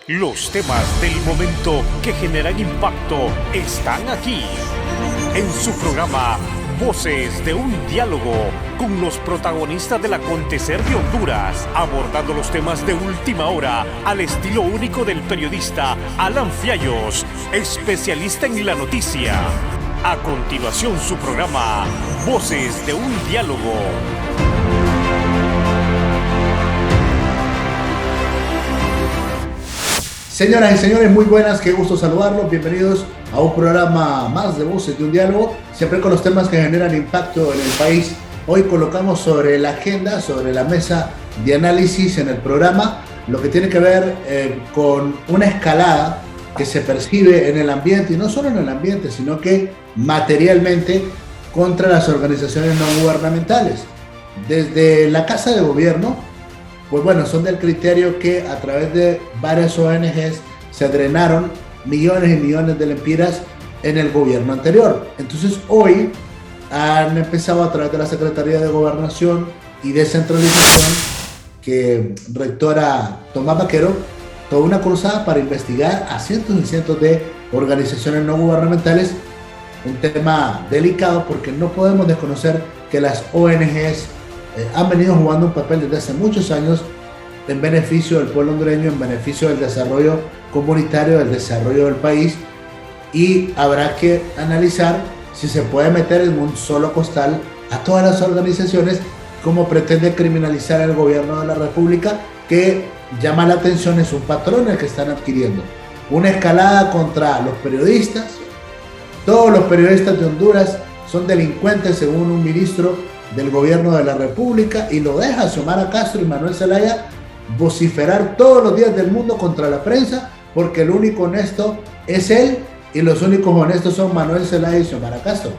Los temas del momento que generan impacto están aquí. En su programa Voces de un Diálogo, con los protagonistas del acontecer de Honduras, abordando los temas de última hora al estilo único del periodista Alan Fiallos, especialista en la noticia. A continuación, su programa Voces de un Diálogo. Señoras y señores, muy buenas, qué gusto saludarlos. Bienvenidos a un programa más de Voces de un Diálogo, siempre con los temas que generan impacto en el país. Hoy colocamos sobre la agenda, sobre la mesa de análisis en el programa, lo que tiene que ver con una escalada que se percibe en el ambiente, y no solo en el ambiente, sino que materialmente contra las organizaciones no gubernamentales. Desde la Casa de Gobierno, pues bueno, son del criterio que a través de varias ONGs se drenaron millones y millones de lempiras en el gobierno anterior. Entonces hoy han empezado a través de la Secretaría de Gobernación y Descentralización, que rectora Tomás Vaquero, toda una cruzada para investigar a cientos y cientos de organizaciones no gubernamentales. Un tema delicado porque no podemos desconocer que las ONGs han venido jugando un papel desde hace muchos años en beneficio del pueblo hondureño, en beneficio del desarrollo comunitario, del desarrollo del país, y habrá que analizar si se puede meter en un solo costal a todas las organizaciones, como pretende criminalizar el gobierno de la República, que llama la atención, es un patrón el que están adquiriendo. Una escalada contra los periodistas. Todos los periodistas de Honduras son delincuentes, según un ministro del gobierno de la República, y lo deja Xiomara Castro y Manuel Zelaya vociferar todos los días del mundo contra la prensa, porque el único honesto es él y los únicos honestos son Manuel Zelaya y Xiomara Castro.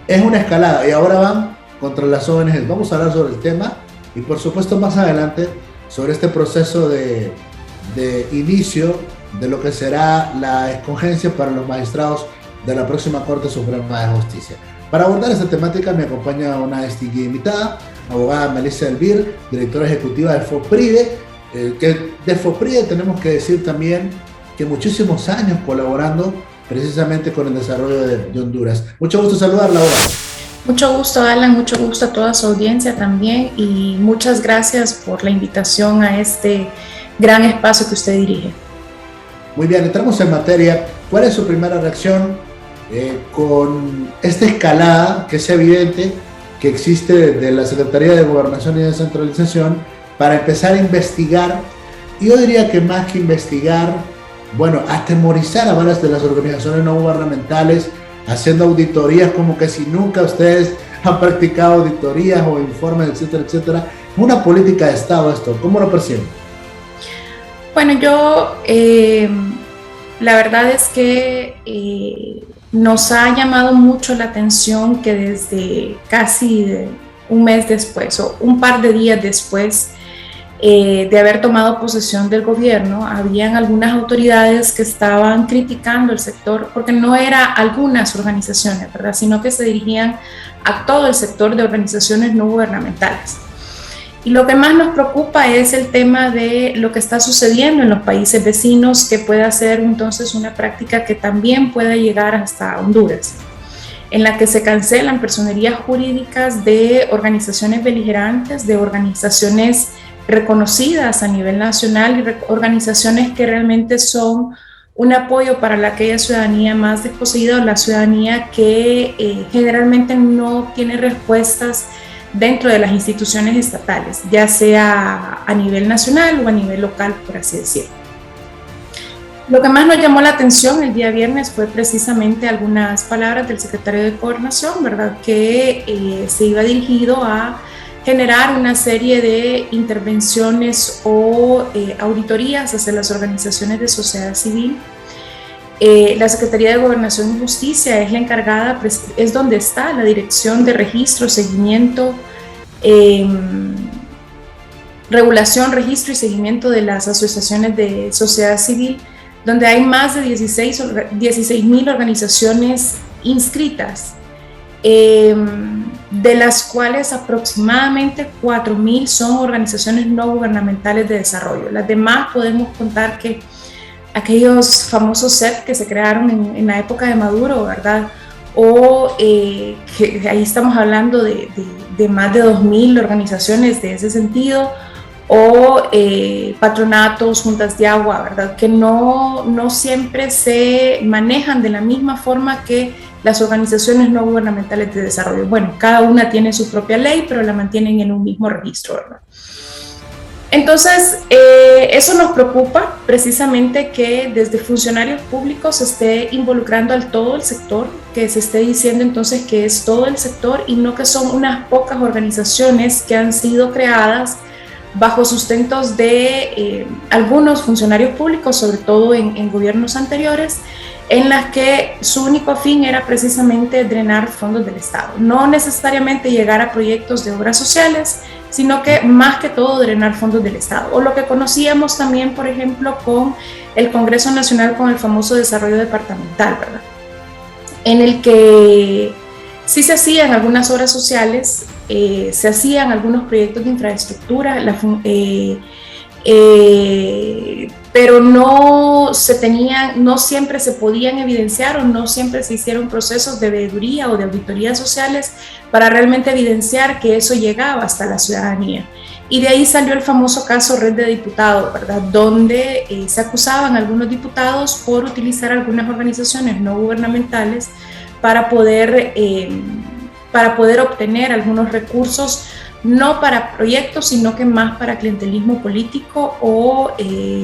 Es una escalada y ahora van contra las ONGs. Vamos a hablar sobre el tema y por supuesto más adelante sobre este proceso de inicio de lo que será la escogencia para los magistrados de la próxima Corte Suprema de Justicia. Para abordar esta temática me acompaña una distinguida invitada, abogada Melissa Elvir, directora ejecutiva de FOPRIDE, que de FOPRIDE tenemos que decir también que muchísimos años colaborando precisamente con el desarrollo de Honduras. Mucho gusto saludarla, abogada. Mucho gusto, Alan, mucho gusto a toda su audiencia también, y muchas gracias por la invitación a este gran espacio que usted dirige. Muy bien, entramos en materia. ¿Cuál es su primera reacción con esta escalada que es evidente que existe desde la Secretaría de Gobernación y Descentralización para empezar a investigar? Y yo diría que más que investigar, bueno, atemorizar a varias de las organizaciones no gubernamentales, haciendo auditorías como que si nunca ustedes han practicado auditorías o informes, etcétera, etcétera. Una política de Estado esto, ¿cómo lo perciben? Bueno, la verdad es que nos ha llamado mucho la atención que desde casi un mes después o un par de días después de haber tomado posesión del gobierno, habían algunas autoridades que estaban criticando el sector, porque no eran algunas organizaciones, ¿verdad?, sino que se dirigían a todo el sector de organizaciones no gubernamentales. Y lo que más nos preocupa es el tema de lo que está sucediendo en los países vecinos, que pueda ser entonces una práctica que también pueda llegar hasta Honduras, en la que se cancelan personerías jurídicas de organizaciones beligerantes, de organizaciones reconocidas a nivel nacional y organizaciones que realmente son un apoyo para aquella ciudadanía más desposeída o la ciudadanía que generalmente no tiene respuestas dentro de las instituciones estatales, ya sea a nivel nacional o a nivel local, por así decirlo. Lo que más nos llamó la atención el día viernes fue precisamente algunas palabras del secretario de Gobernación, ¿verdad?, que se iba dirigido a generar una serie de intervenciones o auditorías hacia las organizaciones de sociedad civil. La Secretaría de Gobernación y Justicia es la encargada, es donde está la Dirección de Registro, Seguimiento, Regulación, Registro y Seguimiento de las Asociaciones de Sociedad Civil, donde hay más de 16,000 organizaciones inscritas. de las cuales aproximadamente 4.000 son organizaciones no gubernamentales de desarrollo. Las demás podemos contar que aquellos famosos CEP que se crearon en la época de Maduro, ¿verdad? O que ahí estamos hablando de más de 2.000 organizaciones de ese sentido, o patronatos, juntas de agua, ¿verdad? Que no siempre se manejan de la misma forma que las organizaciones no gubernamentales de desarrollo. Bueno, cada una tiene su propia ley, pero la mantienen en un mismo registro, ¿verdad? Entonces, eso nos preocupa precisamente, que desde funcionarios públicos se esté involucrando al todo el sector, que se esté diciendo entonces que es todo el sector y no que son unas pocas organizaciones que han sido creadas bajo sustentos de algunos funcionarios públicos, sobre todo en gobiernos anteriores, en las que su único fin era precisamente drenar fondos del Estado. No necesariamente llegar a proyectos de obras sociales, sino que más que todo drenar fondos del Estado. O lo que conocíamos también, por ejemplo, con el Congreso Nacional, con el famoso desarrollo departamental, ¿verdad? En el que sí se hacían algunas obras sociales, se hacían algunos proyectos de infraestructura, pero no siempre se podían evidenciar, o no siempre se hicieron procesos de veeduría o de auditorías sociales para realmente evidenciar que eso llegaba hasta la ciudadanía. Y de ahí salió el famoso caso Red de Diputados, ¿verdad? Donde se acusaban algunos diputados por utilizar algunas organizaciones no gubernamentales para poder obtener algunos recursos, no para proyectos, sino que más para clientelismo político, o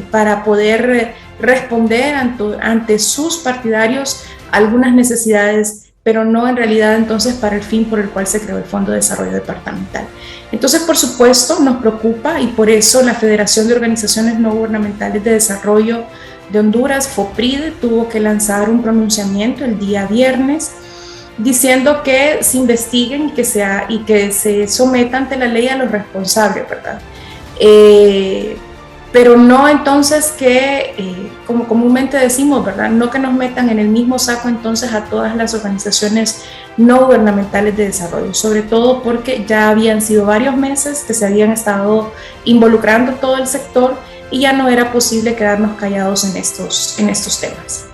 para poder responder ante sus partidarios algunas necesidades, pero no en realidad entonces para el fin por el cual se creó el Fondo de Desarrollo Departamental. Entonces, por supuesto, nos preocupa, y por eso la Federación de Organizaciones No Gubernamentales de Desarrollo de Honduras, FOPRIDE, tuvo que lanzar un pronunciamiento el día viernes diciendo que se investiguen y que se someta ante la ley a los responsables, ¿verdad? Pero no entonces que, como comúnmente decimos, ¿verdad? No que nos metan en el mismo saco entonces a todas las organizaciones no gubernamentales de desarrollo, sobre todo porque ya habían sido varios meses que se habían estado involucrando todo el sector y ya no era posible quedarnos callados en estos temas.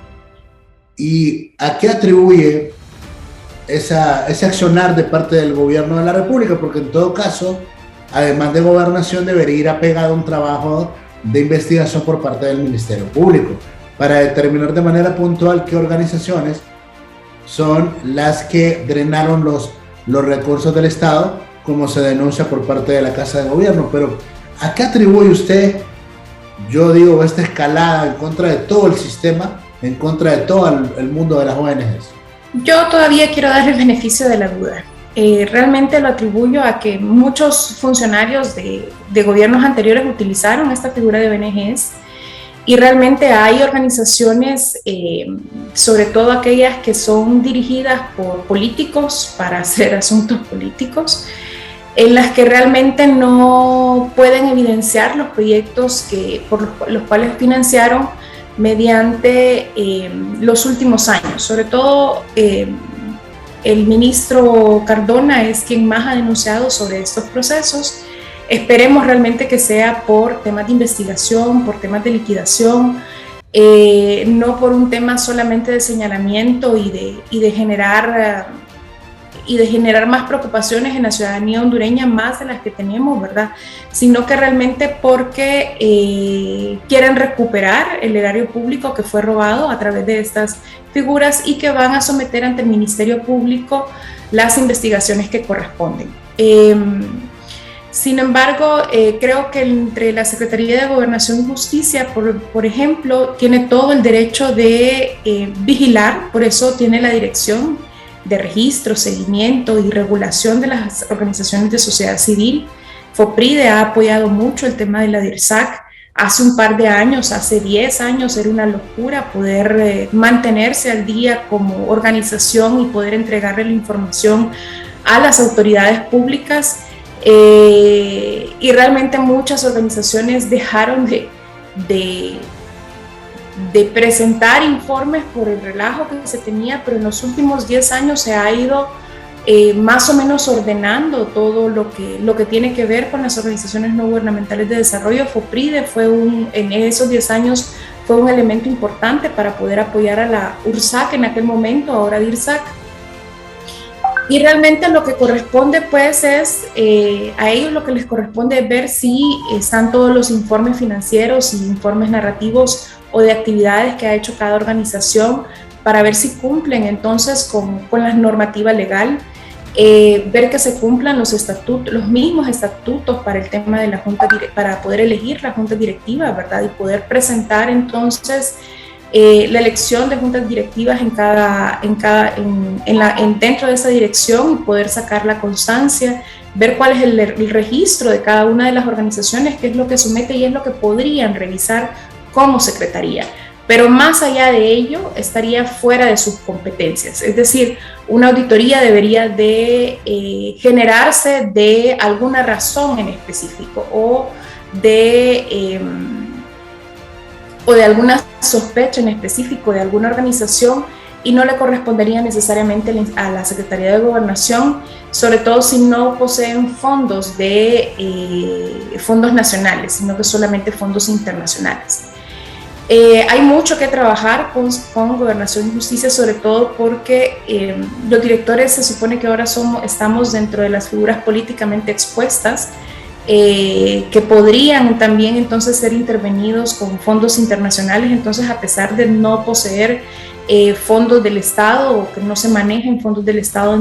¿Y a qué atribuye ese accionar de parte del gobierno de la República? Porque en todo caso, además de gobernación, debería ir apegado a un trabajo de investigación por parte del Ministerio Público para determinar de manera puntual qué organizaciones son las que drenaron los recursos del Estado, como se denuncia por parte de la Casa de Gobierno. Pero ¿a qué atribuye usted, yo digo, esta escalada en contra de todo el sistema, en contra de todo el mundo de las ONGs? Yo todavía quiero dar el beneficio de la duda. Realmente lo atribuyo a que muchos funcionarios de gobiernos anteriores utilizaron esta figura de ONGs, y realmente hay organizaciones, sobre todo aquellas que son dirigidas por políticos para hacer asuntos políticos, en las que realmente no pueden evidenciar los proyectos por los cuales financiaron mediante los últimos años. Sobre todo el ministro Cardona es quien más ha denunciado sobre estos procesos. Esperemos realmente que sea por temas de investigación, por temas de liquidación, no por un tema solamente de señalamiento y de generar más preocupaciones en la ciudadanía hondureña, más de las que tenemos, ¿verdad? Sino que realmente porque quieren recuperar el erario público que fue robado a través de estas figuras, y que van a someter ante el Ministerio Público las investigaciones que corresponden. Sin embargo, creo que entre la Secretaría de Gobernación y Justicia, por ejemplo, tiene todo el derecho de vigilar, por eso tiene la dirección de registro, seguimiento y regulación de las organizaciones de sociedad civil. FOPRIDE ha apoyado mucho el tema de la DIRSAC. Hace un par de años, hace 10 años, era una locura poder mantenerse al día como organización y poder entregarle la información a las autoridades públicas. Y realmente muchas organizaciones dejaron de presentar informes por el relajo que se tenía, pero en los últimos 10 años se ha ido más o menos ordenando todo lo que tiene que ver con las organizaciones no gubernamentales de desarrollo. FOPRIDE en esos 10 años fue un elemento importante para poder apoyar a la URSAC en aquel momento, ahora DIRSAC. Y realmente lo que corresponde pues es, a ellos lo que les corresponde es ver si están todos los informes financieros y informes narrativos o de actividades que ha hecho cada organización para ver si cumplen entonces con la normativa legal, ver que se cumplan los estatutos, los mismos estatutos para el tema de la junta, para poder elegir la junta directiva, ¿verdad? Y poder presentar entonces la elección de juntas directivas dentro de esa dirección y poder sacar la constancia, ver cuál es el registro de cada una de las organizaciones, qué es lo que somete y es lo que podrían revisar como secretaría. Pero más allá de ello, estaría fuera de sus competencias. Es decir, una auditoría debería de generarse de alguna razón en específico o de alguna sospecha en específico de alguna organización y no le correspondería necesariamente a la Secretaría de Gobernación, sobre todo si no poseen fondos nacionales, sino que solamente fondos internacionales. Hay mucho que trabajar con Gobernación y Justicia, sobre todo porque los directores se supone que ahora estamos dentro de las figuras políticamente expuestas, que podrían también entonces ser intervenidos con fondos internacionales. Entonces, a pesar de no poseer fondos del Estado o que no se manejen fondos del Estado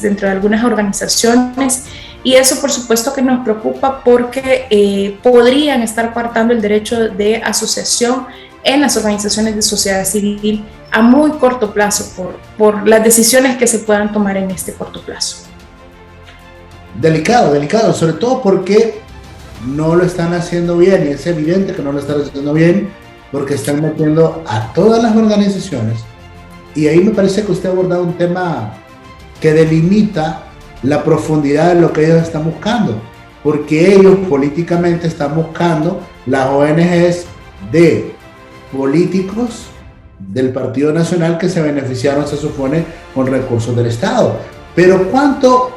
dentro de algunas organizaciones, y eso por supuesto que nos preocupa porque podrían estar coartando el derecho de asociación en las organizaciones de sociedad civil a muy corto plazo por las decisiones que se puedan tomar en este corto plazo. Delicado, sobre todo porque no lo están haciendo bien, y es evidente que no lo están haciendo bien porque están metiendo a todas las organizaciones, y ahí me parece que usted ha abordado un tema que delimita la profundidad de lo que ellos están buscando, porque ellos políticamente están buscando las ONGs de políticos del Partido Nacional que se beneficiaron, se supone, con recursos del Estado. Pero ¿cuánto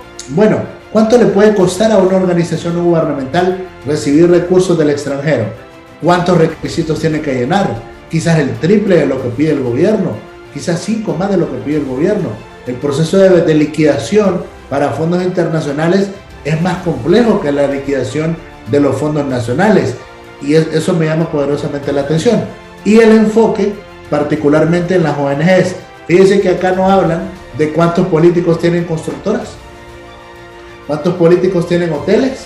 le puede costar a una organización no gubernamental recibir recursos del extranjero? ¿Cuántos requisitos tiene que llenar? Quizás el triple de lo que pide el gobierno, quizás 5 más de lo que pide el gobierno. El proceso de liquidación para fondos internacionales es más complejo que la liquidación de los fondos nacionales, y eso me llama poderosamente la atención. Y el enfoque particularmente en las ONGs. Fíjense que acá no hablan de cuántos políticos tienen constructoras, cuántos políticos tienen hoteles,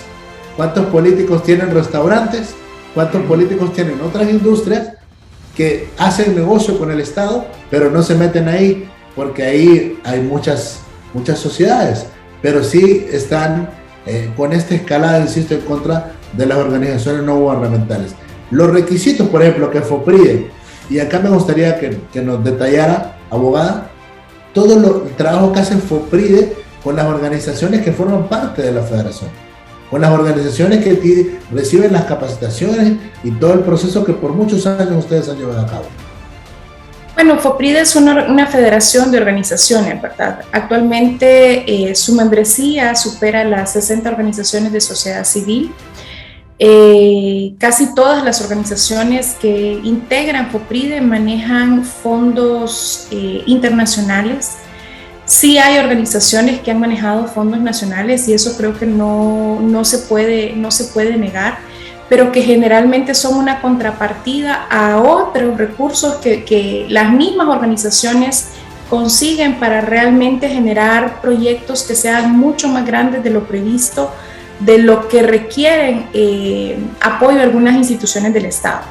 cuántos políticos tienen restaurantes, cuántos políticos tienen otras industrias que hacen negocio con el Estado, pero no se meten ahí porque ahí hay muchas sociedades, pero sí están con esta escalada, insisto, en contra de las organizaciones no gubernamentales. Los requisitos, por ejemplo, que FOPRIDE, y acá me gustaría que nos detallara, abogada, todo el trabajo que hace FOPRIDE con las organizaciones que forman parte de la federación, con las organizaciones que reciben las capacitaciones y todo el proceso que por muchos años ustedes han llevado a cabo. Bueno, FOPRIDE es una federación de organizaciones, ¿verdad? Actualmente su membresía supera las 60 organizaciones de sociedad civil. Casi todas las organizaciones que integran FOPRIDE manejan fondos internacionales. Sí hay organizaciones que han manejado fondos nacionales y eso creo que no se puede negar, pero que generalmente son una contrapartida a otros recursos que las mismas organizaciones consiguen para realmente generar proyectos que sean mucho más grandes de lo previsto, de lo que requieren apoyo de algunas instituciones del Estado.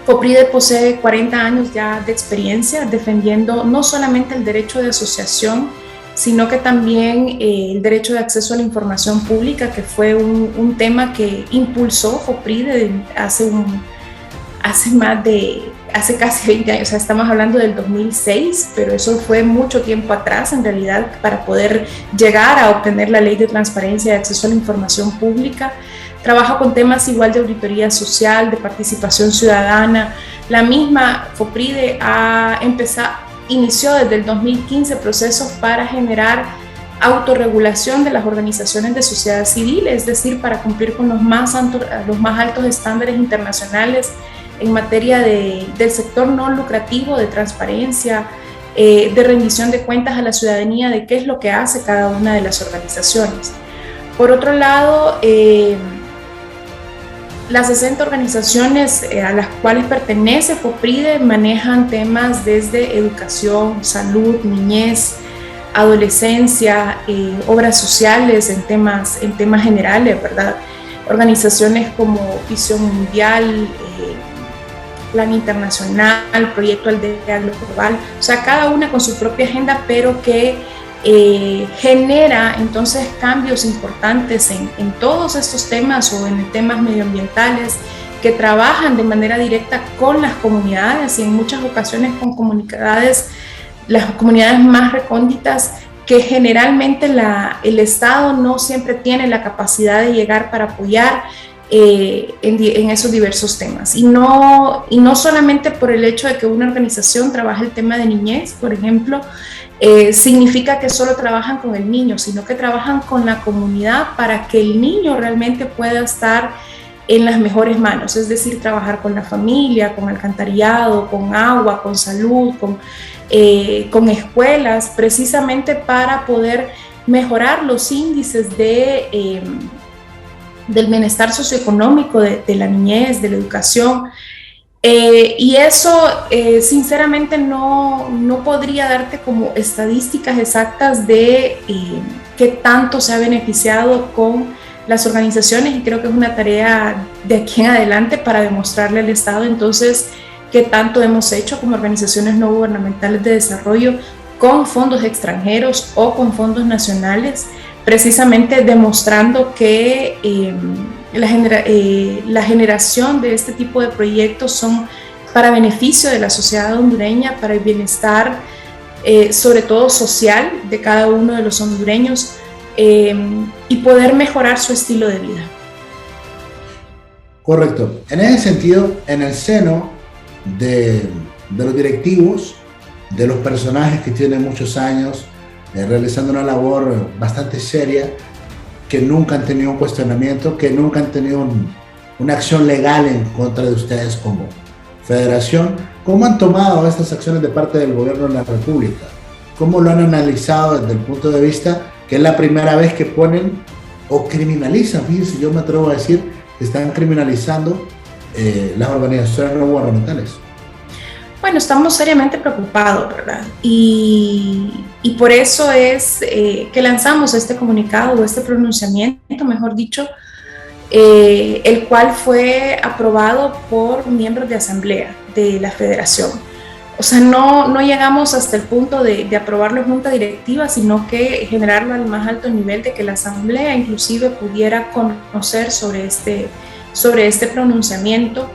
FOPRIDE posee 40 años ya de experiencia defendiendo no solamente el derecho de asociación, sino que también el derecho de acceso a la información pública, que fue un tema que impulsó FOPRIDE hace casi 20 años, o sea, estamos hablando del 2006, pero eso fue mucho tiempo atrás en realidad para poder llegar a obtener la ley de transparencia y acceso a la información pública. Trabaja con temas igual de auditoría social, de participación ciudadana. La misma FOPRIDE inició desde el 2015 procesos para generar autorregulación de las organizaciones de sociedad civil, es decir, para cumplir con los más altos estándares internacionales en materia del sector no lucrativo, de transparencia, de rendición de cuentas a la ciudadanía de qué es lo que hace cada una de las organizaciones. Por otro lado, las 60 organizaciones a las cuales pertenece FOPRIDE manejan temas desde educación, salud, niñez, adolescencia, obras sociales en temas generales, ¿verdad? Organizaciones como Visión Mundial, Plan Internacional, Proyecto Aldea Global, o sea, cada una con su propia agenda, pero que genera entonces cambios importantes en todos estos temas o en temas medioambientales, que trabajan de manera directa con las comunidades y en muchas ocasiones con comunidades, las comunidades más recónditas, que generalmente el Estado no siempre tiene la capacidad de llegar para apoyar en esos diversos temas. Y no solamente por el hecho de que una organización trabaje el tema de niñez, por ejemplo, significa que solo trabajan con el niño, sino que trabajan con la comunidad para que el niño realmente pueda estar en las mejores manos, es decir, trabajar con la familia, con alcantarillado, con agua, con salud, con escuelas, precisamente para poder mejorar los índices del bienestar socioeconómico de la niñez, de la educación. Y eso sinceramente no podría darte como estadísticas exactas de qué tanto se ha beneficiado con las organizaciones, y creo que es una tarea de aquí en adelante para demostrarle al Estado entonces qué tanto hemos hecho como organizaciones no gubernamentales de desarrollo con fondos extranjeros o con fondos nacionales, precisamente demostrando que la generación de este tipo de proyectos son para beneficio de la sociedad hondureña, para el bienestar sobre todo social de cada uno de los hondureños, y poder mejorar su estilo de vida. Correcto. En ese sentido, en el seno de los directivos, de los personajes que tienen muchos años realizando una labor bastante seria, que nunca han tenido un cuestionamiento, que nunca han tenido una acción legal en contra de ustedes como federación, ¿cómo han tomado estas acciones de parte del gobierno de la República? ¿Cómo lo han analizado desde el punto de vista que es la primera vez que ponen o criminalizan? Fíjense, yo me atrevo a decir que están criminalizando las organizaciones no gubernamentales. Bueno, estamos seriamente preocupados, ¿verdad? Y por eso es que lanzamos este comunicado, o este pronunciamiento, mejor dicho, el cual fue aprobado por miembros de asamblea de la federación. O sea, no llegamos hasta el punto de aprobarlo en junta directiva, sino que generarlo al más alto nivel, de que la asamblea inclusive pudiera conocer sobre este pronunciamiento,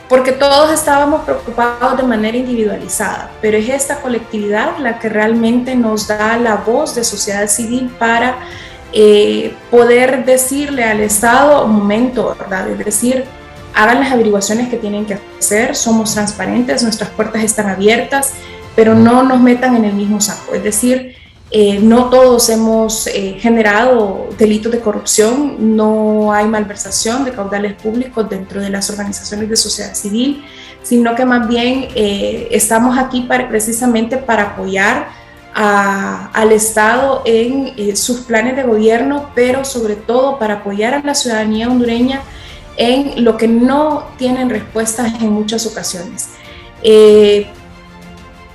porque todos estábamos preocupados de manera individualizada, pero es esta colectividad la que realmente nos da la voz de sociedad civil para poder decirle al Estado, un momento, ¿verdad? Es decir, hagan las averiguaciones que tienen que hacer, somos transparentes, nuestras puertas están abiertas, pero no nos metan en el mismo saco. Es decir, no todos hemos generado delitos de corrupción, no hay malversación de caudales públicos dentro de las organizaciones de sociedad civil, sino que más bien estamos aquí precisamente para apoyar al Estado en sus planes de gobierno, pero sobre todo para apoyar a la ciudadanía hondureña en lo que no tienen respuestas en muchas ocasiones.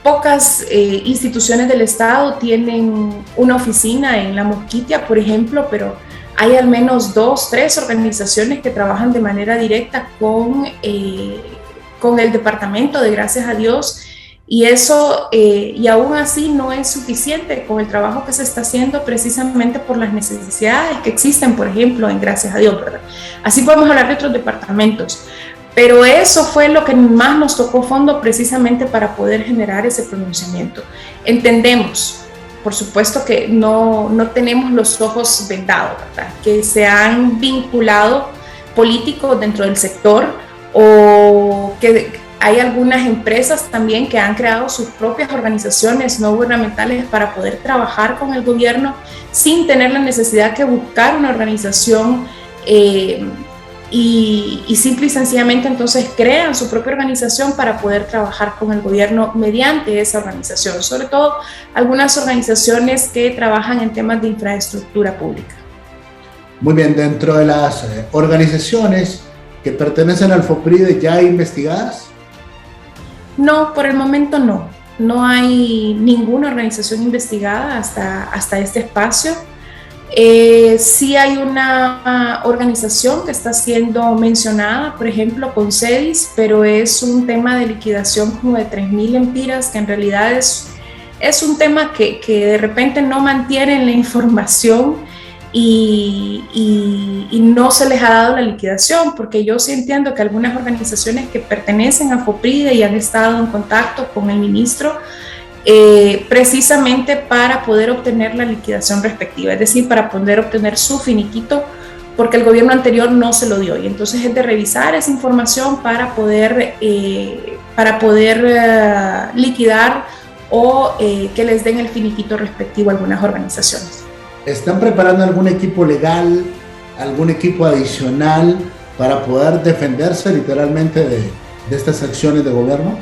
Pocas instituciones del Estado tienen una oficina en La Mosquitia, por ejemplo, pero hay al menos 2, 3 organizaciones que trabajan de manera directa con el departamento de Gracias a Dios, y eso, y aún así no es suficiente con el trabajo que se está haciendo, precisamente por las necesidades que existen, por ejemplo, en Gracias a Dios, ¿verdad? Así podemos hablar de otros departamentos, pero eso fue lo que más nos tocó fondo, precisamente para poder generar ese pronunciamiento. Entendemos, por supuesto, que no tenemos los ojos vendados, ¿verdad? Que se han vinculado políticos dentro del sector, o que Hay algunas empresas también que han creado sus propias organizaciones no gubernamentales para poder trabajar con el gobierno sin tener la necesidad de buscar una organización y simple y sencillamente entonces crean su propia organización para poder trabajar con el gobierno mediante esa organización, sobre todo algunas organizaciones que trabajan en temas de infraestructura pública. Muy bien, dentro de las organizaciones que pertenecen al FOPRIDE, ¿ya hay investigadas? No, por el momento no. No hay ninguna organización investigada hasta este espacio. Sí hay una organización que está siendo mencionada, por ejemplo, con CEDIS, pero es un tema de liquidación como de 3.000 empiras, que en realidad es un tema que de repente no mantienen la información y no se les ha dado la liquidación, porque yo sí entiendo que algunas organizaciones que pertenecen a FOPRIDE y han estado en contacto con el ministro precisamente para poder obtener la liquidación respectiva, es decir, para poder obtener su finiquito, porque el gobierno anterior no se lo dio, y entonces es de revisar esa información para poder liquidar o que les den el finiquito respectivo a algunas organizaciones. ¿Están preparando algún equipo legal, algún equipo adicional para poder defenderse literalmente de estas acciones de gobierno?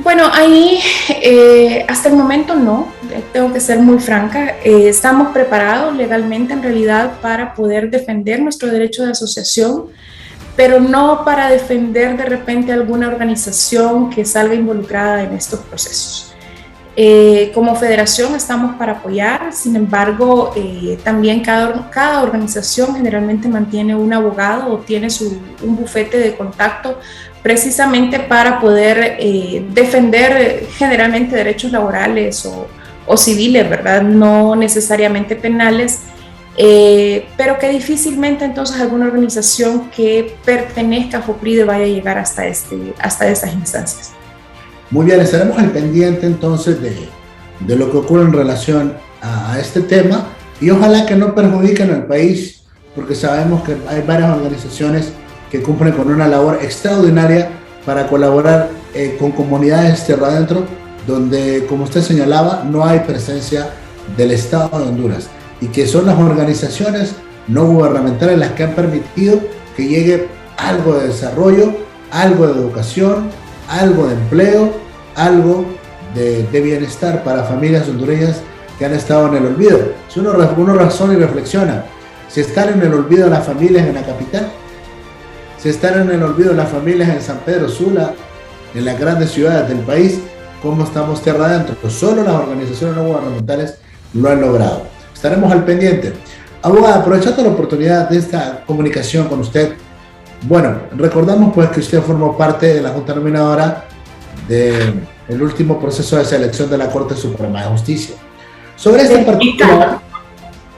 Bueno, ahí hasta el momento no, tengo que ser muy franca. Estamos preparados legalmente en realidad para poder defender nuestro derecho de asociación, pero no para defender de repente alguna organización que salga involucrada en estos procesos. Como federación estamos para apoyar, sin embargo, también cada organización generalmente mantiene un abogado o tiene un bufete de contacto precisamente para poder defender generalmente derechos laborales o civiles, ¿verdad? No necesariamente penales, pero que difícilmente entonces alguna organización que pertenezca a FOPRIDE vaya a llegar hasta estas instancias. Muy bien, estaremos al pendiente entonces de lo que ocurre en relación a este tema y ojalá que no perjudiquen al país, porque sabemos que hay varias organizaciones que cumplen con una labor extraordinaria para colaborar con comunidades tierra adentro, donde, como usted señalaba, no hay presencia del Estado de Honduras y que son las organizaciones no gubernamentales las que han permitido que llegue algo de desarrollo, algo de educación, algo de empleo, algo de bienestar para familias hondureñas que han estado en el olvido. Si uno razona y reflexiona, si están en el olvido las familias en la capital, si están en el olvido las familias en San Pedro Sula, en las grandes ciudades del país, ¿cómo estamos tierra adentro? Pues solo las organizaciones no gubernamentales lo han logrado. Estaremos al pendiente. Abogada, aprovechando la oportunidad de esta comunicación con usted, bueno, recordamos pues que usted formó parte de la Junta Nominadora del último proceso de selección de la Corte Suprema de Justicia. Sobre este particular...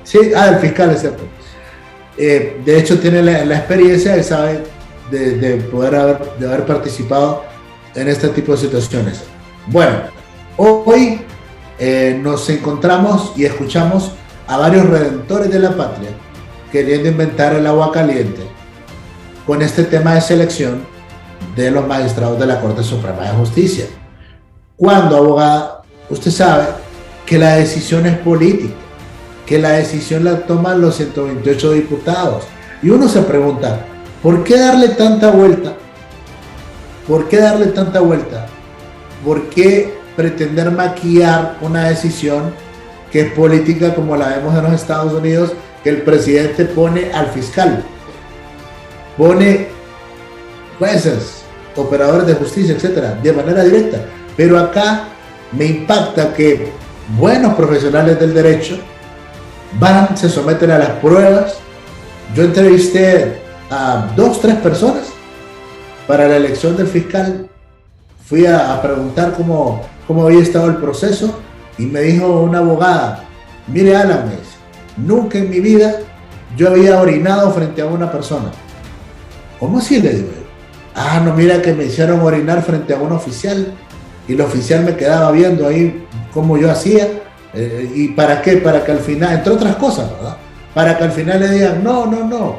Sí, el fiscal, es cierto. De hecho, tiene la experiencia y sabe de haber participado en este tipo de situaciones. Bueno, hoy nos encontramos y escuchamos a varios redentores de la patria queriendo inventar el agua caliente con este tema de selección de los magistrados de la Corte Suprema de Justicia. Cuando, abogada, usted sabe que la decisión es política, que la decisión la toman los 128 diputados. Y uno se pregunta, ¿por qué darle tanta vuelta? ¿Por qué darle tanta vuelta? ¿Por qué pretender maquillar una decisión que es política como la vemos en los Estados Unidos, que el presidente pone al fiscal, pone jueces, operadores de justicia, etcétera, de manera directa? Pero acá me impacta que buenos profesionales del derecho se someten a las pruebas. Yo entrevisté a 2-3 personas para la elección del fiscal. Fui a preguntar cómo había estado el proceso y me dijo una abogada, mire Alan, me dice, nunca en mi vida yo había orinado frente a una persona. ¿Cómo así? Le digo yo. No, mira que me hicieron orinar frente a un oficial y el oficial me quedaba viendo ahí cómo yo hacía. ¿Y para qué? Para que al final, entre otras cosas, ¿verdad? Para que al final le digan, no,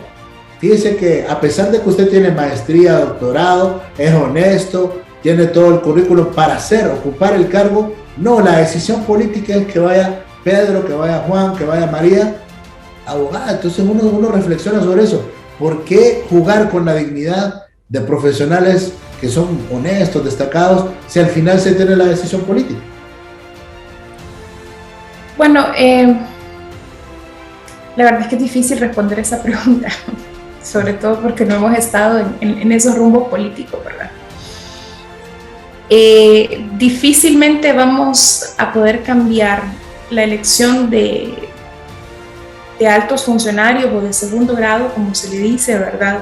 fíjese que a pesar de que usted tiene maestría, doctorado, es honesto, tiene todo el currículum para ocupar el cargo, no, la decisión política es que vaya Pedro, que vaya Juan, que vaya María, abogada. Entonces uno reflexiona sobre eso. ¿Por qué jugar con la dignidad de profesionales que son honestos, destacados, si al final se tiene la decisión política? Bueno, la verdad es que es difícil responder esa pregunta, sobre todo porque no hemos estado en esos rumbos políticos, ¿verdad? Difícilmente vamos a poder cambiar la elección de altos funcionarios o de segundo grado, como se le dice, ¿verdad?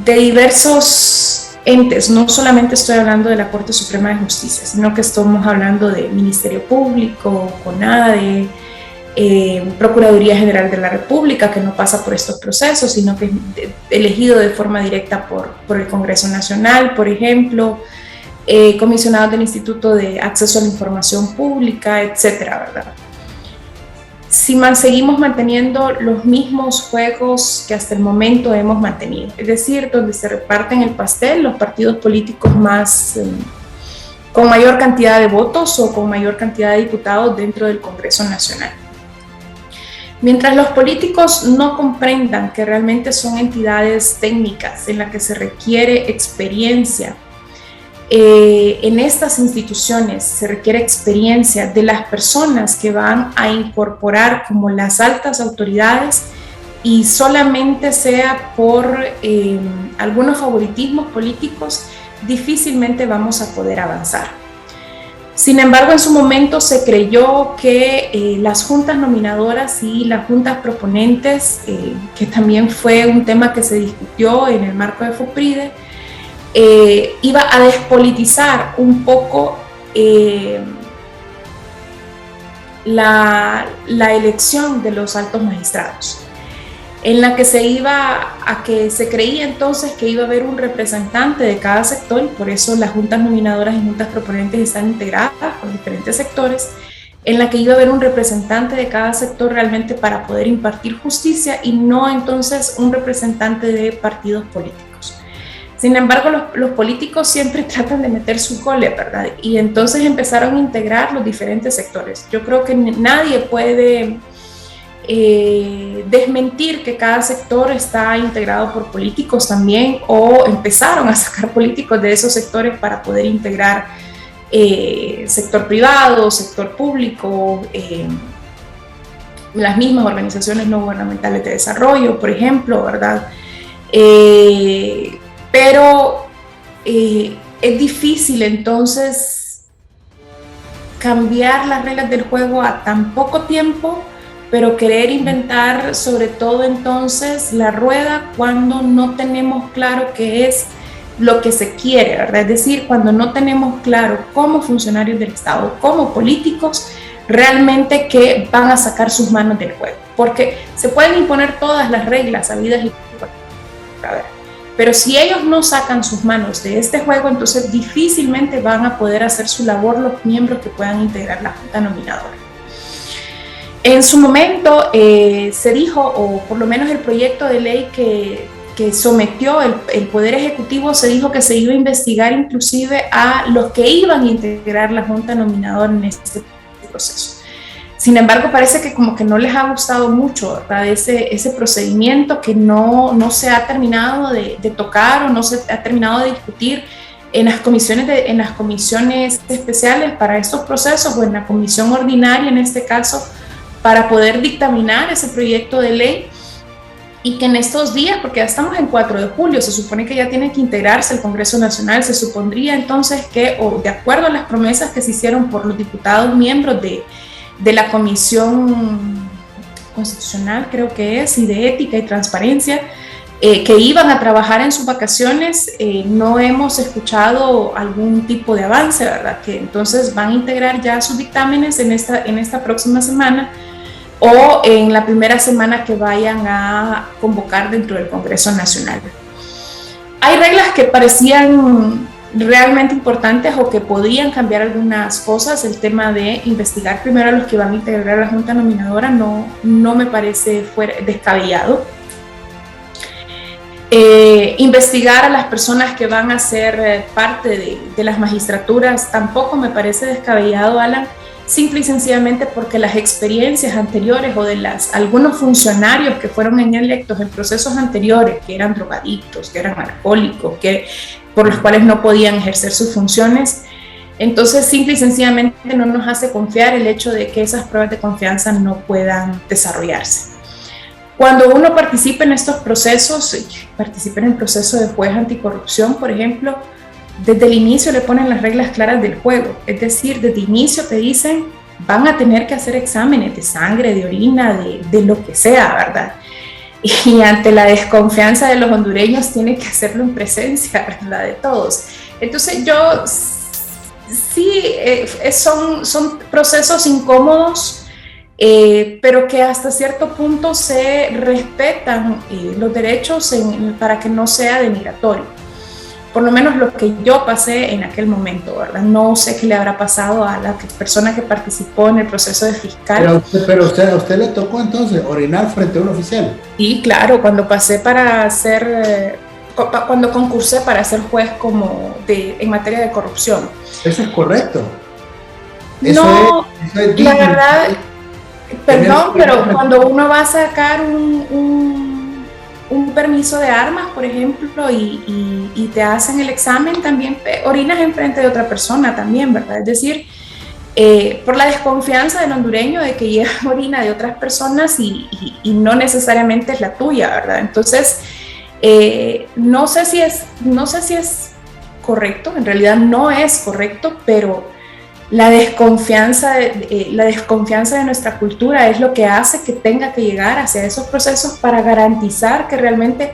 De diversos entes, no solamente estoy hablando de la Corte Suprema de Justicia, sino que estamos hablando de Ministerio Público, CONADE, Procuraduría General de la República, que no pasa por estos procesos, sino que es elegido de forma directa por el Congreso Nacional, por ejemplo, comisionados del Instituto de Acceso a la Información Pública, etcétera, ¿verdad? Si seguimos manteniendo los mismos juegos que hasta el momento hemos mantenido, es decir, donde se reparten el pastel los partidos políticos con mayor cantidad de votos o con mayor cantidad de diputados dentro del Congreso Nacional. Mientras los políticos no comprendan que realmente son entidades técnicas en las que se requiere experiencia, en estas instituciones se requiere experiencia de las personas que van a incorporar como las altas autoridades, y solamente sea por algunos favoritismos políticos, difícilmente vamos a poder avanzar. Sin embargo, en su momento se creyó que las juntas nominadoras y las juntas proponentes, que también fue un tema que se discutió en el marco de FOPRIDE, iba a despolitizar un poco la elección de los altos magistrados, en la que se creía entonces que iba a haber un representante de cada sector, y por eso las juntas nominadoras y juntas proponentes están integradas por diferentes sectores, en la que iba a haber un representante de cada sector realmente para poder impartir justicia, y no entonces un representante de partidos políticos. Sin embargo, los políticos siempre tratan de meter su cole, ¿verdad? Y entonces empezaron a integrar los diferentes sectores. Yo creo que nadie puede desmentir que cada sector está integrado por políticos también, o empezaron a sacar políticos de esos sectores para poder integrar sector privado, sector público, las mismas organizaciones no gubernamentales de desarrollo, por ejemplo, ¿verdad? Pero es difícil entonces cambiar las reglas del juego a tan poco tiempo, pero querer inventar sobre todo entonces la rueda cuando no tenemos claro qué es lo que se quiere, ¿verdad? Es decir, cuando no tenemos claro como funcionarios del Estado, como políticos, realmente que van a sacar sus manos del juego. Porque se pueden imponer todas las reglas habidas y por haber, pero si ellos no sacan sus manos de este juego, entonces difícilmente van a poder hacer su labor los miembros que puedan integrar la Junta Nominadora. En su momento se dijo, o por lo menos el proyecto de ley que sometió el Poder Ejecutivo, se dijo que se iba a investigar inclusive a los que iban a integrar la Junta Nominadora en este proceso. Sin embargo, parece que como que no les ha gustado mucho, ¿verdad? Ese procedimiento que no se ha terminado de tocar o no se ha terminado de discutir en las comisiones especiales para estos procesos, o en la comisión ordinaria en este caso, para poder dictaminar ese proyecto de ley, y que en estos días, porque ya estamos en 4 de julio, se supone que ya tiene que integrarse el Congreso Nacional, se supondría entonces que, o de acuerdo a las promesas que se hicieron por los diputados miembros de la Comisión Constitucional, creo que es, y de Ética y Transparencia, que iban a trabajar en sus vacaciones, no hemos escuchado algún tipo de avance, ¿verdad? Que entonces van a integrar ya sus dictámenes en esta próxima semana, o en la primera semana que vayan a convocar dentro del Congreso Nacional. Hay reglas que parecían realmente importantes o que podrían cambiar algunas cosas. El tema de investigar primero a los que van a integrar la Junta Nominadora no me parece descabellado. Investigar a las personas que van a ser parte de las magistraturas tampoco me parece descabellado, Alan, simple y sencillamente porque las experiencias anteriores o de algunos funcionarios que fueron electos en procesos anteriores, que eran drogadictos, que eran alcohólicos, por los cuales no podían ejercer sus funciones, entonces simple y sencillamente no nos hace confiar el hecho de que esas pruebas de confianza no puedan desarrollarse. Cuando uno participa en estos procesos, participa en el proceso de juez anticorrupción, por ejemplo, desde el inicio le ponen las reglas claras del juego, es decir, desde el inicio te dicen van a tener que hacer exámenes de sangre, de orina, de lo que sea, ¿verdad? Y ante la desconfianza de los hondureños tienen que hacerlo en presencia, ¿verdad?, de todos. Entonces sí, son procesos incómodos, pero que hasta cierto punto se respetan los derechos para que no sea denigratorio. Por lo menos lo que yo pasé en aquel momento, ¿verdad? No sé qué le habrá pasado a la persona que participó en el proceso de fiscal. Pero a usted le tocó entonces orinar frente a un oficial. Y claro, cuando cuando concursé para ser juez en materia de corrupción. ¿Eso es correcto? Eso es la verdad... Perdón, pero cuando uno va a sacar un permiso de armas, por ejemplo, y te hacen el examen, también orinas enfrente de otra persona también, ¿verdad? Es decir, por la desconfianza del hondureño de que lleva orina de otras personas y no necesariamente es la tuya, ¿verdad? Entonces, no sé si es correcto, en realidad no es correcto, pero la desconfianza de nuestra cultura es lo que hace que tenga que llegar hacia esos procesos para garantizar que realmente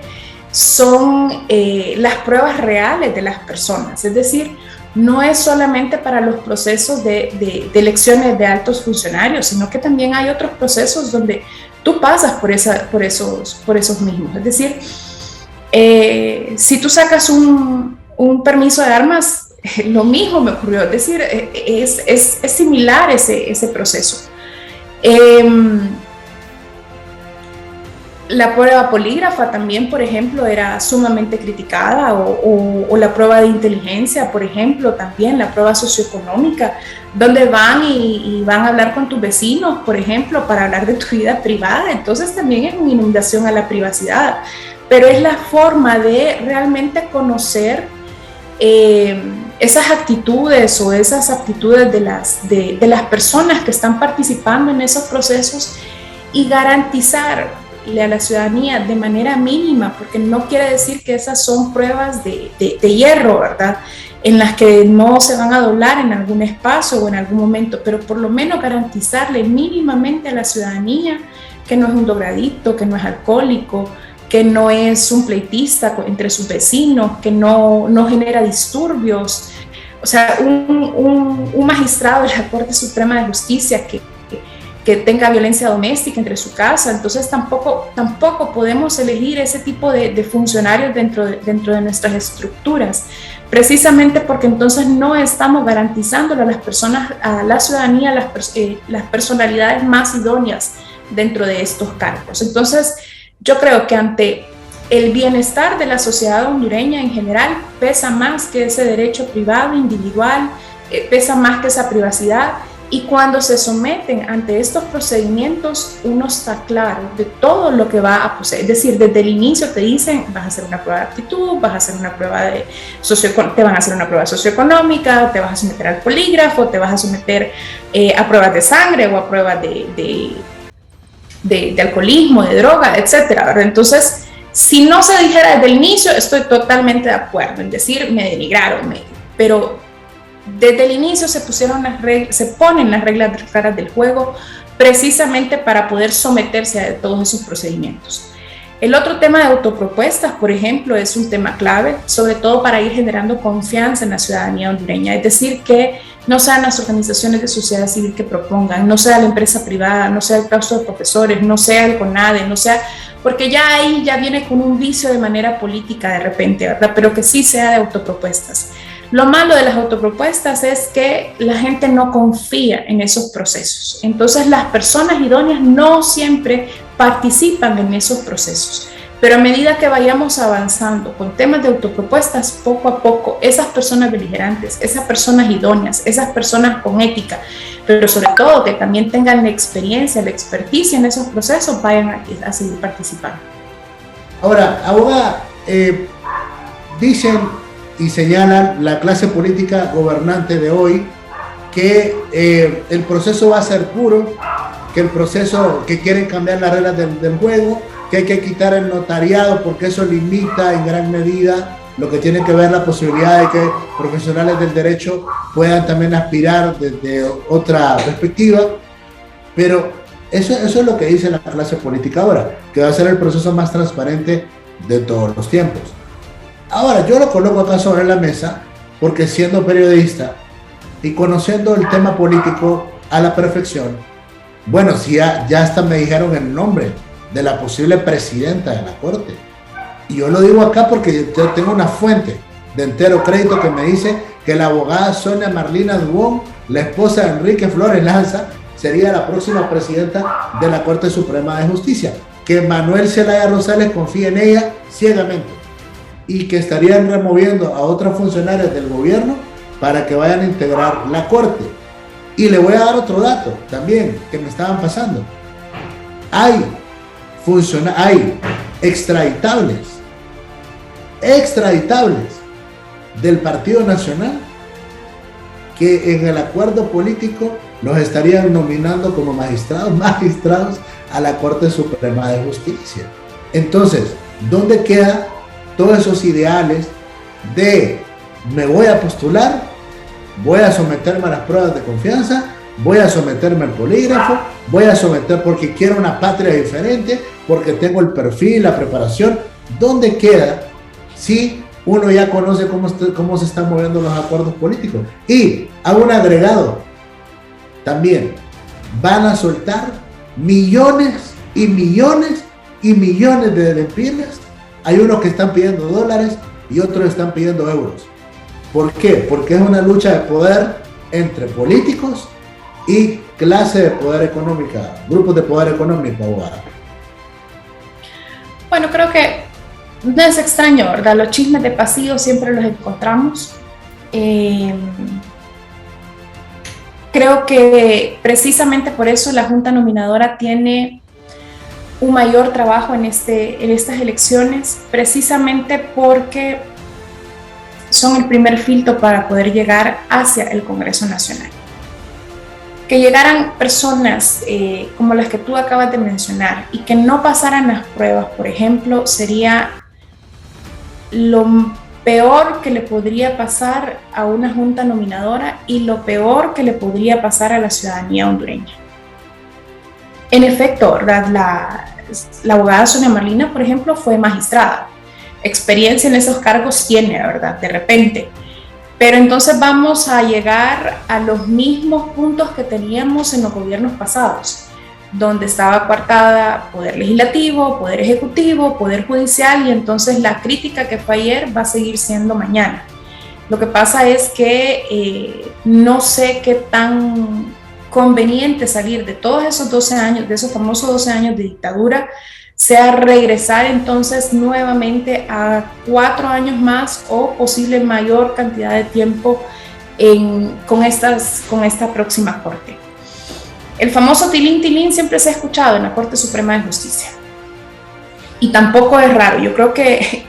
son las pruebas reales de las personas. Es decir, no es solamente para los procesos de elecciones de altos funcionarios, sino que también hay otros procesos donde tú pasas por esos mismos. Es decir, si tú sacas un permiso de armas, lo mismo me ocurrió, es decir, es similar ese proceso. La prueba polígrafa también, por ejemplo, era sumamente criticada, o la prueba de inteligencia, por ejemplo, también la prueba socioeconómica, donde van y van a hablar con tus vecinos, por ejemplo, para hablar de tu vida privada. Entonces también es una inundación a la privacidad, pero es la forma de realmente conocer esas actitudes o esas aptitudes de las personas que están participando en esos procesos y garantizarle a la ciudadanía de manera mínima, porque no quiere decir que esas son pruebas de hierro, ¿verdad?, en las que no se van a doblar en algún espacio o en algún momento, pero por lo menos garantizarle mínimamente a la ciudadanía que no es un drogadicto, que no es alcohólico, que no es un pleitista entre sus vecinos, que no genera disturbios. O sea, un magistrado de la Corte Suprema de Justicia que tenga violencia doméstica entre su casa. Entonces tampoco podemos elegir ese tipo de funcionarios dentro de nuestras estructuras, precisamente porque entonces no estamos garantizándole a las personas, a la ciudadanía, las personalidades más idóneas dentro de estos cargos. Entonces, yo creo que ante el bienestar de la sociedad hondureña en general pesa más que ese derecho privado, individual, pesa más que esa privacidad, y cuando se someten ante estos procedimientos uno está claro de todo lo que va a proceder. Es decir, desde el inicio te dicen vas a hacer una prueba de aptitud, vas a hacer una prueba te van a hacer una prueba socioeconómica, te vas a someter al polígrafo, te vas a someter a pruebas de sangre o a pruebas de alcoholismo, de droga, etcétera. Entonces, si no se dijera desde el inicio, estoy totalmente de acuerdo en decir me denigraron, pero desde el inicio se ponen las reglas claras del juego precisamente para poder someterse a todos esos procedimientos. El otro tema de autopropuestas, por ejemplo, es un tema clave, sobre todo para ir generando confianza en la ciudadanía hondureña, es decir, que no sean las organizaciones de sociedad civil que propongan, no sea la empresa privada, no sea el claustro de profesores, no sea el CONADE, no sea, porque ya ahí ya viene con un vicio de manera política de repente, ¿verdad? Pero que sí sea de autopropuestas. Lo malo de las autopropuestas es que la gente no confía en esos procesos. Entonces las personas idóneas no siempre participan en esos procesos. Pero a medida que vayamos avanzando con temas de autopropuestas, poco a poco, esas personas beligerantes, esas personas idóneas, esas personas con ética, pero sobre todo que también tengan la experiencia, la experticia en esos procesos, vayan a seguir participando. Ahora, abogada, dicen y señalan la clase política gobernante de hoy que el proceso va a ser puro, que el proceso, que quieren cambiar las reglas del juego, que hay que quitar el notariado porque eso limita en gran medida lo que tiene que ver la posibilidad de que profesionales del derecho puedan también aspirar desde otra perspectiva. Pero eso es lo que dice la clase política ahora, que va a ser el proceso más transparente de todos los tiempos. Ahora, yo lo coloco acá sobre la mesa porque siendo periodista y conociendo el tema político a la perfección, bueno, si ya hasta me dijeron el nombre de la posible presidenta de la Corte. Y yo lo digo acá porque yo tengo una fuente de entero crédito que me dice que la abogada Sonia Marlina Dubón, la esposa de Enrique Flores Lanza, sería la próxima presidenta de la Corte Suprema de Justicia, que Manuel Zelaya Rosales confía en ella ciegamente y que estarían removiendo a otros funcionarios del gobierno para que vayan a integrar la Corte. Y le voy a dar otro dato también que me estaban pasando. Hay extraditables del Partido Nacional que en el acuerdo político los estarían nominando como magistrados a la Corte Suprema de Justicia. Entonces, ¿dónde quedan todos esos ideales de me voy a postular, voy a someterme a las pruebas de confianza, voy a someterme al polígrafo, voy a someter porque quiero una patria diferente, porque tengo el perfil, la preparación? ¿Dónde queda si uno ya conoce cómo se están moviendo los acuerdos políticos? Y hago un agregado también, van a soltar millones y millones y millones de lempiras. Hay unos que están pidiendo dólares y otros están pidiendo euros. ¿Por qué? Porque es una lucha de poder entre políticos y clase de poder económica, grupos de poder económico, abogada. Bueno, creo que no es extraño, ¿verdad? Los chismes de pasillo siempre los encontramos. Creo que precisamente por eso la Junta Nominadora tiene un mayor trabajo en estas elecciones, precisamente porque son el primer filtro para poder llegar hacia el Congreso Nacional. Que llegaran personas como las que tú acabas de mencionar y que no pasaran las pruebas, por ejemplo, sería lo peor que le podría pasar a una junta nominadora y lo peor que le podría pasar a la ciudadanía hondureña. En efecto, ¿verdad? La abogada Sonia Marlina, por ejemplo, fue magistrada. Experiencia en esos cargos tiene, ¿verdad? De repente. Pero entonces vamos a llegar a los mismos puntos que teníamos en los gobiernos pasados, donde estaba coartada poder legislativo, poder ejecutivo, poder judicial, y entonces la crítica que fue ayer va a seguir siendo mañana. Lo que pasa es que no sé qué tan conveniente salir de todos esos 12 años, de esos famosos 12 años de dictadura, sea regresar entonces nuevamente a 4 años más o posible mayor cantidad de tiempo con esta próxima corte. El famoso tilín tilín siempre se ha escuchado en la Corte Suprema de Justicia y tampoco es raro. Yo creo que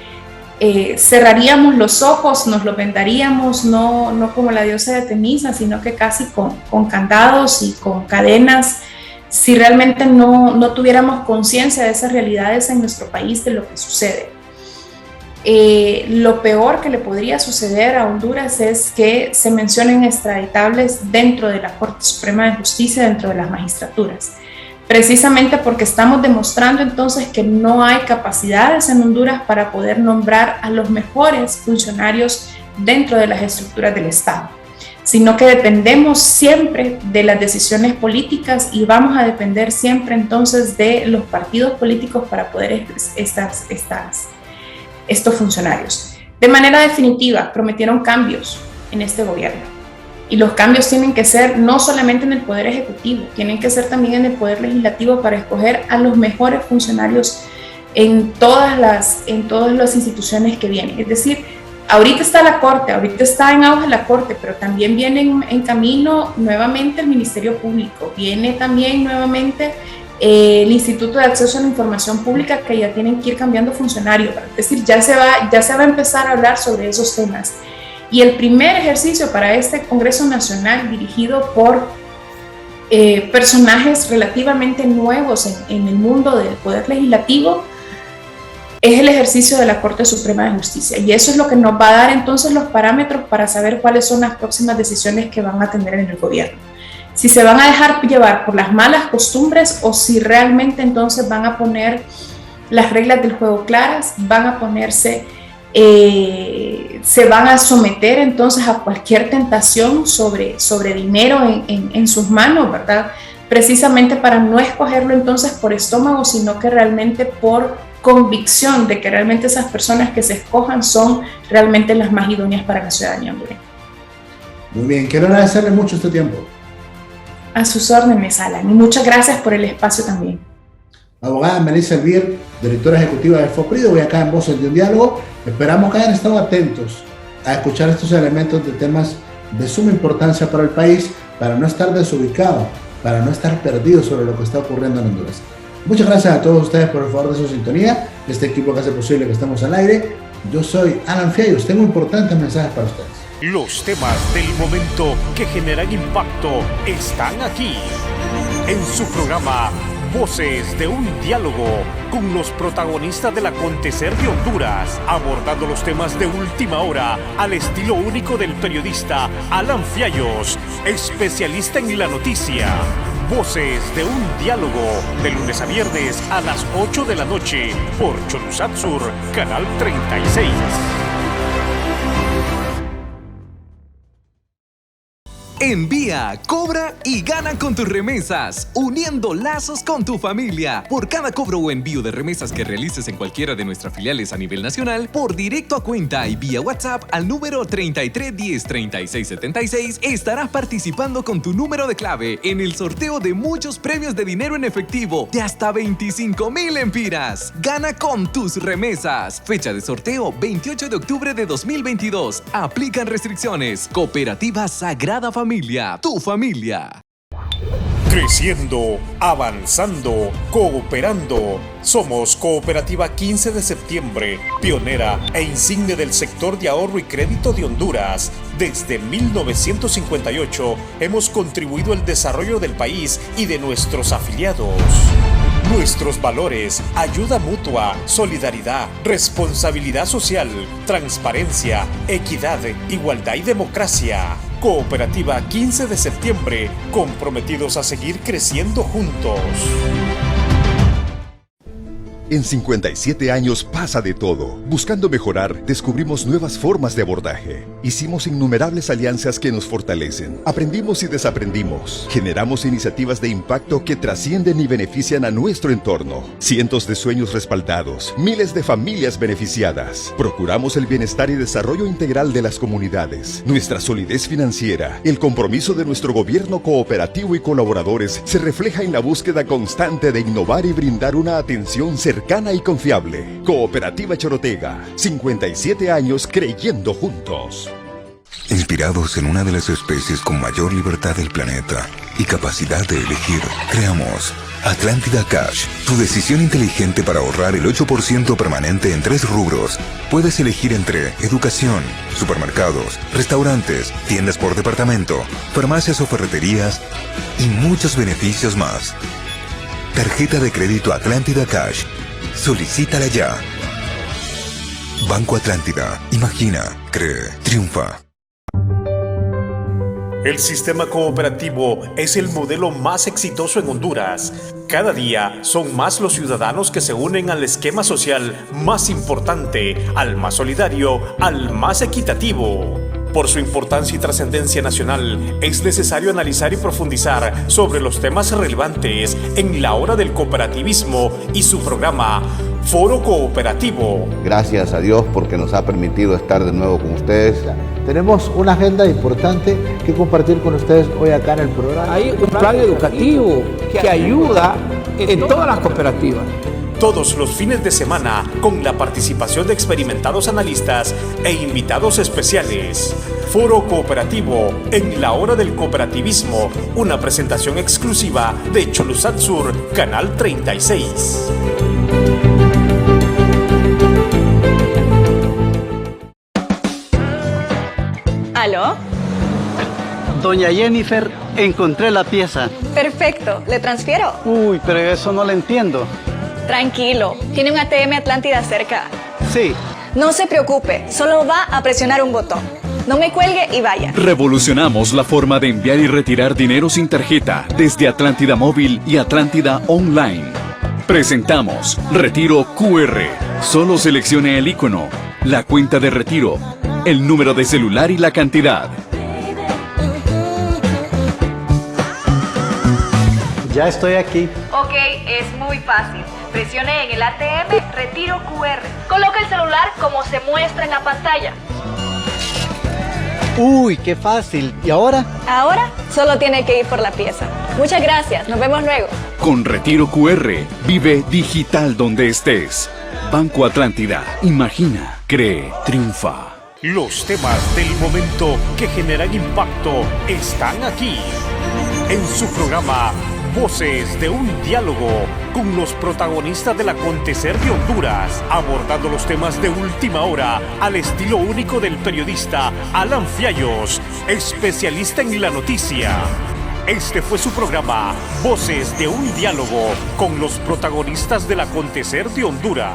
cerraríamos los ojos, nos lo vendaríamos, no como la diosa de Temisa, sino que casi con candados y con cadenas, si realmente no tuviéramos conciencia de esas realidades en nuestro país, de lo que sucede. Lo peor que le podría suceder a Honduras es que se mencionen extraditables dentro de la Corte Suprema de Justicia, dentro de las magistraturas, precisamente porque estamos demostrando entonces que no hay capacidades en Honduras para poder nombrar a los mejores funcionarios dentro de las estructuras del Estado, sino que dependemos siempre de las decisiones políticas y vamos a depender siempre entonces de los partidos políticos para poder estos funcionarios. De manera definitiva, prometieron cambios en este gobierno y los cambios tienen que ser no solamente en el Poder Ejecutivo, tienen que ser también en el Poder Legislativo para escoger a los mejores funcionarios en todas las instituciones que vienen. Es decir, ahorita está la Corte, ahorita está en auge la Corte, pero también viene en camino nuevamente el Ministerio Público, viene también nuevamente el Instituto de Acceso a la Información Pública, que ya tienen que ir cambiando funcionarios. Es decir, ya se va a empezar a hablar sobre esos temas. Y el primer ejercicio para este Congreso Nacional, dirigido por personajes relativamente nuevos en el mundo del Poder Legislativo, es el ejercicio de la Corte Suprema de Justicia. Y eso es lo que nos va a dar entonces los parámetros para saber cuáles son las próximas decisiones que van a tener en el gobierno. Si se van a dejar llevar por las malas costumbres o si realmente entonces van a poner las reglas del juego claras, van a ponerse, se van a someter entonces a cualquier tentación sobre dinero en sus manos, ¿verdad? Precisamente para no escogerlo entonces por estómago, sino que realmente por convicción de que realmente esas personas que se escojan son realmente las más idóneas para la ciudadanía hondureña. Muy bien, quiero agradecerle mucho este tiempo. A sus órdenes, Alan, y muchas gracias por el espacio también. Abogada Melissa Elvier, directora ejecutiva de FOPRIDO, hoy acá en Voces de un Diálogo. Esperamos que hayan estado atentos a escuchar estos elementos de temas de suma importancia para el país, para no estar desubicados, para no estar perdidos sobre lo que está ocurriendo en Honduras. Muchas gracias a todos ustedes por el favor de su sintonía, este equipo que hace posible que estemos al aire. Yo soy Alan Fiallos, tengo importantes mensajes para ustedes. Los temas del momento que generan impacto están aquí, en su programa Voces de un Diálogo, con los protagonistas del acontecer de Honduras, abordando los temas de última hora al estilo único del periodista Alan Fiallos, especialista en la noticia. Voces de un Diálogo, de lunes a viernes a las 8 de la noche, por Cholusac Sur, Canal 36. Envía, cobra y gana con tus remesas, uniendo lazos con tu familia. Por cada cobro o envío de remesas que realices en cualquiera de nuestras filiales a nivel nacional, por directo a cuenta y vía WhatsApp al número 3310-3676, estarás participando con tu número de clave en el sorteo de muchos premios de dinero en efectivo de hasta 25,000 empiras. Gana con tus remesas. Fecha de sorteo 28 de octubre de 2022. Aplican restricciones. Cooperativa Sagrada Familia, tu familia. Creciendo, avanzando, cooperando. Somos Cooperativa 15 de Septiembre, pionera e insigne del sector de ahorro y crédito de Honduras. Desde 1958 hemos contribuido al desarrollo del país y de nuestros afiliados. Nuestros valores: ayuda mutua, solidaridad, responsabilidad social, transparencia, equidad, igualdad y democracia. Cooperativa 15 de Septiembre, comprometidos a seguir creciendo juntos. En 57 años pasa de todo. Buscando mejorar, descubrimos nuevas formas de abordaje. Hicimos innumerables alianzas que nos fortalecen. Aprendimos y desaprendimos. Generamos iniciativas de impacto que trascienden y benefician a nuestro entorno. Cientos de sueños respaldados, miles de familias beneficiadas. Procuramos el bienestar y desarrollo integral de las comunidades. Nuestra solidez financiera, el compromiso de nuestro gobierno cooperativo y colaboradores se refleja en la búsqueda constante de innovar y brindar una atención cercana y confiable. Cooperativa Chorotega, 57 años creyendo juntos. Inspirados en una de las especies con mayor libertad del planeta y capacidad de elegir, creamos Atlántida Cash, tu decisión inteligente para ahorrar el 8% permanente en 3 rubros. Puedes elegir entre educación, supermercados, restaurantes, tiendas por departamento, farmacias o ferreterías y muchos beneficios más. Tarjeta de crédito Atlántida Cash. Solicítala ya. Banco Atlántida. Imagina, cree, triunfa. El sistema cooperativo es el modelo más exitoso en Honduras. Cada día son más los ciudadanos que se unen al esquema social más importante, al más solidario, al más equitativo. Por su importancia y trascendencia nacional, es necesario analizar y profundizar sobre los temas relevantes en la hora del cooperativismo y su programa Foro Cooperativo. Gracias a Dios porque nos ha permitido estar de nuevo con ustedes. Tenemos una agenda importante que compartir con ustedes hoy acá en el programa. Hay un plan educativo que ayuda en todas las cooperativas. todos los fines de semana con la participación de experimentados analistas e invitados especiales. Foro Cooperativo en la Hora del Cooperativismo, una presentación exclusiva de Cholusat Sur, Canal 36. ¿Aló? Doña Jennifer, encontré la pieza. Perfecto, ¿le transfiero? Uy, pero eso no lo entiendo. Tranquilo, tiene un ATM Atlántida cerca. Sí. No se preocupe, solo va a presionar un botón. No me cuelgue y vaya. Revolucionamos la forma de enviar y retirar dinero sin tarjeta desde Atlántida Móvil y Atlántida Online. Presentamos Retiro QR. Solo seleccione el icono, la cuenta de retiro, el número de celular y la cantidad. Ya estoy aquí. Ok, es muy fácil. Presione en el ATM Retiro QR. Coloca el celular como se muestra en la pantalla. Uy, qué fácil. ¿Y ahora? Ahora solo tiene que ir por la pieza. Muchas gracias, nos vemos luego. Con Retiro QR, vive digital donde estés. Banco Atlántida. Imagina, cree, triunfa. Los temas del momento que generan impacto están aquí. En su programa Voces de un Diálogo, con los protagonistas del acontecer de Honduras, abordando los temas de última hora al estilo único del periodista Alan Fiallos, especialista en la noticia. Este fue su programa Voces de un Diálogo, con los protagonistas del acontecer de Honduras.